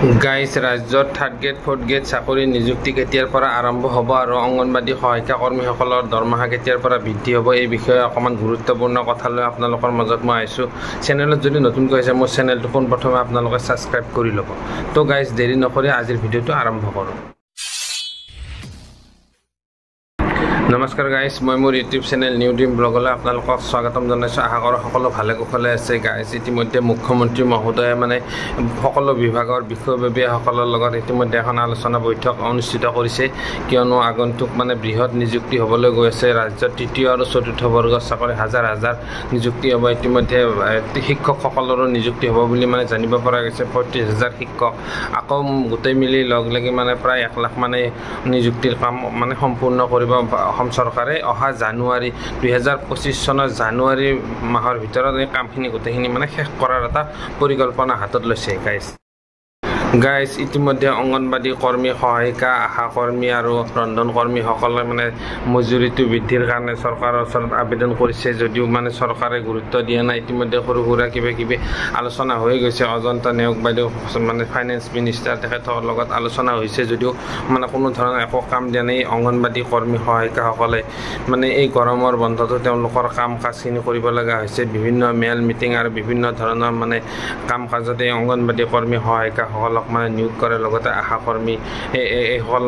Guys ৰাজ্যত third grade fourth grade চাকৰি নিযুক্তি কেতিয়াৰ পৰা আৰম্ভ হ'ব আৰু অংগনবাদী সহায়িকা কৰ্মীসকলৰ দৰমহা কেতিয়াৰ পৰা বৃদ্ধি হ'ব এই বিষয়ে অকণমান গুৰুত্বপূৰ্ণ কথা লৈ আপোনালোকৰ মাজত মই আহিছোঁ। চেনেলত যদি নতুনকৈ আছে মোৰ চেনেলটো পোনপ্ৰথমে আপোনালোকে ছাবস্ক্ৰাইব কৰি ল'ব। তো গাইজ দেৰি নকৰি আজিৰ ভিডিঅ'টো আৰম্ভ কৰোঁ। নমস্কাৰ গাইজ, মই মোৰ ইউটিউব চেনেল নিউ ড্ৰিম ব্লগলৈ আপোনালোকক স্বাগতম জনাইছোঁ। আশা কৰোঁ সকলো ভালে কুশলে আছে। গাইজ ইতিমধ্যে মুখ্যমন্ত্ৰী মহোদয়ে সকলো বিভাগৰ বিষয়ববীয়াসকলৰ লগত ইতিমধ্যে এখন আলোচনা বৈঠক অনুষ্ঠিত কৰিছে, কিয়নো আগন্তুক বৃহৎ নিযুক্তি হ'বলৈ গৈ আছে। ৰাজ্যত তৃতীয় আৰু চতুৰ্থ বৰ্গৰ চাকৰি হাজাৰ হাজাৰ নিযুক্তি হ'ব। ইতিমধ্যে শিক্ষকসকলৰো নিযুক্তি হ'ব বুলি জানিব পৰা গৈছে। 35,000 শিক্ষক আকৌ গোটেই মিলি লগ লাগি প্ৰায় 1 লাখ নিযুক্তিৰ কাম সম্পূৰ্ণ কৰিব অসম চৰকাৰে। অহা জানুৱাৰী 2025 চনৰ জানুৱাৰী মাহৰ ভিতৰত এই কামখিনি গোটেইখিনি শেষ কৰাৰ এটা পৰিকল্পনা হাতত লৈছে। গাইজ ইতিমধ্যে অংগনবাদী কৰ্মী, সহায়িকা, আশা কৰ্মী আৰু ৰন্ধন কৰ্মীসকলে মজুৰিটো বৃদ্ধিৰ কাৰণে চৰকাৰৰ ওচৰত আবেদন কৰিছে, যদিও চৰকাৰে গুৰুত্ব দিয়া নাই। ইতিমধ্যে সৰু সুৰা কিবা আলোচনা হৈ গৈছে। অজন্তা নেওগ বাইদেউ ফাইনেন্স মিনিষ্টাৰ, তেখেতৰ লগত আলোচনা হৈছে, যদিও কোনো ধৰণৰ একো কাম দিয়া নাই। অংগনবাদী কৰ্মী সহায়িকাসকলে এই গৰমৰ বন্ধটো তেওঁলোকৰ কাম কাজখিনি কৰিব লগা হৈছে। বিভিন্ন মেল মিটিং আৰু বিভিন্ন ধৰণৰ কাম কাজত এই অংগনবাদী কৰ্মী সহায়িকাসকলক নিয়োগ কৰে। লগতে আশা কৰ্মী এইসকল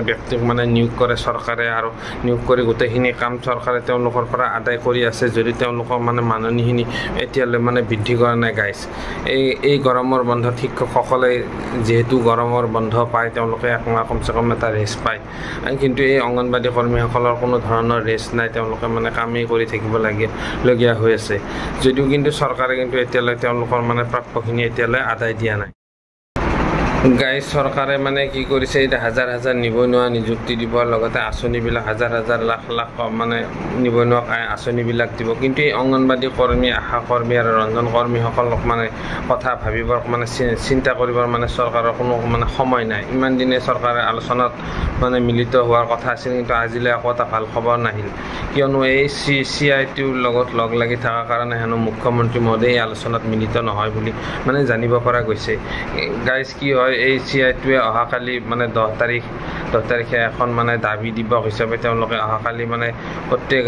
ব্যক্তিক নিয়োগ কৰে চৰকাৰে, আৰু নিয়োগ কৰি গোটেইখিনি কাম চৰকাৰে তেওঁলোকৰ পৰা আদায় কৰি আছে, যদি তেওঁলোকৰ মাননিখিনি এতিয়ালৈ বৃদ্ধি কৰা নাই। গাইজ এই গৰমৰ বন্ধত শিক্ষকসকলে যিহেতু গৰমৰ বন্ধ পায়, তেওঁলোকে একমাহ কমচে কম এটা ৰেষ্ট পায়, কিন্তু এই অংগনবাদী কৰ্মীসকলৰ কোনো ধৰণৰ ৰেষ্ট নাই। তেওঁলোকে কামেই কৰি থাকিব লগীয়া হৈ আছে, যদিও কিন্তু চৰকাৰে এতিয়ালৈ তেওঁলোকৰ প্ৰাপ্যখিনি এতিয়ালৈ আদায় দিয়া নাই। গাইজ চৰকাৰে কি কৰিছে, এতিয়া হাজাৰ হাজাৰ নিবনুৱা নিযুক্তি দিব, লগতে আঁচনিবিলাক হাজাৰ হাজাৰ লাখ লাখ নিবনুৱাক আঁচনিবিলাক দিব, কিন্তু এই অংগনবাদী কৰ্মী, আশা কৰ্মী আৰু ৰন্ধন কৰ্মীসকলক কথা ভাবিবৰ চিন্তা কৰিবৰ চৰকাৰৰ কোনো সময় নাই। ইমান দিনে চৰকাৰে আলোচনাত মিলিত হোৱাৰ কথা আছিল, কিন্তু আজিলৈ আকৌ এটা ভাল খবৰ নাহিল, কিয়নো এই CITUৰ লগত লগ লাগি থকাৰ কাৰণে হেনো মুখ্যমন্ত্ৰী মহোদয়ে এই আলোচনাত মিলিত নহয় বুলি জানিব পৰা গৈছে। গাইজ কি হয়, এই CITUৱে অহাকালি 10 তাৰিখে এখন দাবী দিৱস হিচাপে তেওঁলোকে অহাকালি প্ৰত্যেক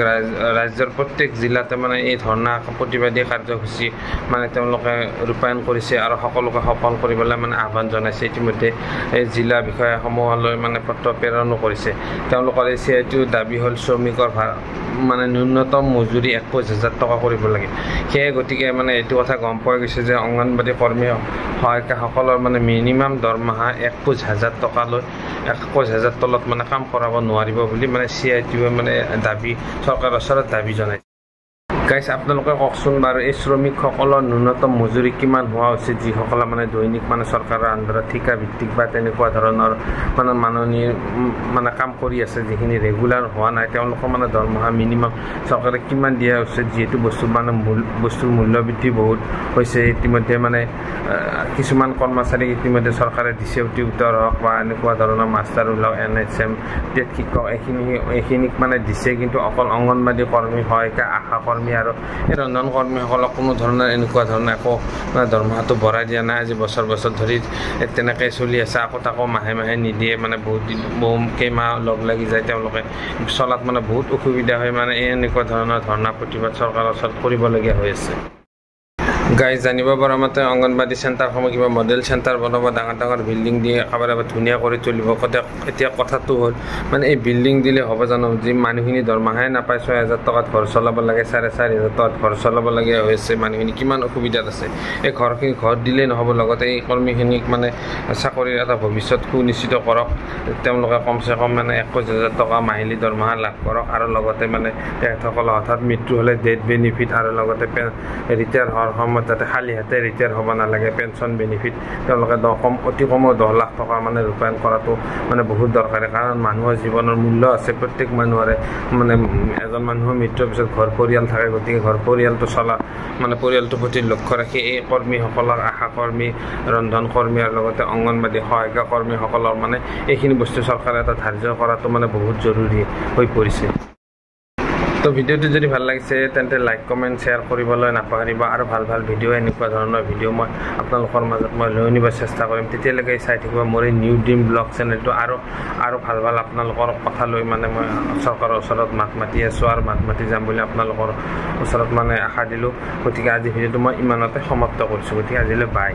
ৰাজ্যৰ প্ৰত্যেক জিলাতে এই ধৰ্ণা প্ৰতিবাদী কাৰ্যসূচী তেওঁলোকে ৰূপায়ণ কৰিছে আৰু সকলোকে সফল কৰিবলৈ আহ্বান জনাইছে। ইতিমধ্যে এই জিলা বিষয়াসমূহলৈ পত্ৰ প্ৰেৰণো কৰিছে। তেওঁলোকৰ এই CITUৰ দাবী হ'ল শ্ৰমিকৰ ন্যূনতম মজুৰি 21,000 টকা কৰিব লাগে। সেয়ে গতিকে এইটো কথা গম পোৱা গৈছে যে অংগনবাদী কৰ্মী সহায়িকাসকলৰ মিনিমাম দৰমহা 21,000 টকালৈ 21,000 তলত কাম কৰাব নোৱাৰিব বুলি CITUৱে দাবী চৰকাৰৰ ওচৰত দাবী জনাইছে। গাইজ আপোনালোকে কওকচোন বাৰু, এই শ্ৰমিকসকলৰ ন্যূনতম মজুৰি কিমান হোৱা উচিত, যিসকলে দৈনিক চৰকাৰৰ আণ্ডাৰত ঠিকা ভিত্তিক বা তেনেকুৱা ধৰণৰ মাননীৰ কাম কৰি আছে, যিখিনি ৰেগুলাৰ হোৱা নাই, তেওঁলোকৰ দৰমহা মিনিমাম চৰকাৰে কিমান দিয়া উচিত, যিহেতু বস্তুৰ মূল্য বৃদ্ধি বহুত হৈছে। ইতিমধ্যে কিছুমান কৰ্মচাৰীক ইতিমধ্যে চৰকাৰে দিছে টিউটৰ হওক বা এনেকুৱা ধৰণৰ মাষ্টাৰ ওলাওক, NHM টেট শিক্ষক এইখিনিক দিছে, কিন্তু অকল অংগনবাদী কৰ্মী, সহায়িকা, আশা কৰ্মী আৰু এই ৰন্ধন কৰ্মীসকলক কোনো ধৰণৰ এনেকুৱা ধৰণৰ একো দৰমহাটো বঢ়াই দিয়া নাই। আজি বছৰ ধৰি তেনেকৈ চলি আছে। আকৌ মাহে মাহে নিদিয়ে, কেইমাহ লগ লাগি যায়, তেওঁলোকে চলাত বহুত অসুবিধা হয়। এনেকুৱা ধৰণৰ ধৰ্ণা প্ৰতিবাদ চৰকাৰৰ ওচৰত কৰিবলগীয়া হৈ আছে। গাইজ জানিব পৰা মতে অংগনবাদী চেণ্টাৰসমূহ কিবা মডেল চেণ্টাৰ বনাব, ডাঙৰ ডাঙৰ বিল্ডিং দি একেবাৰে ধুনীয়া কৰি তুলিব। এতিয়া কথাটো হ'ল এই বিল্ডিং দিলে হ'ব জানো? যি মানুহখিনি দৰমহাই নাপায়, 6,000 টকাত ঘৰ চলাব লাগে, 4,500 টকাত ঘৰ চলাব লগীয়া হৈ আছে। মানুহখিনি কিমান অসুবিধাত আছে। এই ঘৰ দিলেই নহ'ব, লগতে এই কৰ্মীখিনিক চাকৰিৰ এটা ভৱিষ্যত সুনিশ্চিত কৰক। তেওঁলোকে কমচে কম 21,000 টকা মাহিলী দৰমহা লাভ কৰক, আৰু লগতে তেখেতসকলৰ হঠাৎ মৃত্যু হ'লে ডেথ বেনিফিট, আৰু লগতে ৰিটায়াৰ হোৱাৰ সময়ত যাতে খালী হাতে ৰিটায়াৰ হ'ব নালাগে, পেঞ্চন বেনিফিট তেওঁলোকে অতি কমেও 10 লাখ টকা ৰূপায়ণ কৰাটো বহুত দৰকাৰী। কাৰণ মানুহৰ জীৱনৰ মূল্য আছে, প্ৰত্যেক মানুহৰে এজন মানুহৰ মৃত্যুৰ পিছত ঘৰ পৰিয়াল থাকে, গতিকে ঘৰ পৰিয়ালটো চলা পৰিয়ালটোৰ প্ৰতি লক্ষ্য ৰাখি এই কৰ্মীসকলক, আশা কৰ্মী, ৰন্ধন কৰ্মী আৰু লগতে অংগনবাদী সহায়িকা কৰ্মীসকলৰ এইখিনি বস্তু চৰকাৰে এটা ধাৰ্য কৰাটো বহুত জৰুৰী হৈ পৰিছে। তো ভিডিঅ'টো যদি ভাল লাগিছে তেন্তে লাইক কমেণ্ট শ্বেয়াৰ কৰিবলৈ নাপাহৰিব আৰু ভাল ভাল ভিডিঅ' এনেকুৱা ধৰণৰ ভিডিঅ' মই আপোনালোকৰ মাজত মই লৈ আনিব চেষ্টা কৰিম তেতিয়ালৈকে চাই থাকিব মোৰ এই নিউ ড্ৰিম ব্লগ চেনেলটো আৰু ভাল ভাল আপোনালোকৰ কথা লৈ মানে মই চৰকাৰৰ ওচৰত মাত মাতি আছোঁ আৰু মাত মাতি যাম বুলি আপোনালোকৰ ওচৰত মানে আশা দিলোঁ গতিকে আজি ভিডিঅ'টো মই ইমানতে সমাপ্ত কৰিছোঁ গতিকে আজিলৈ বাই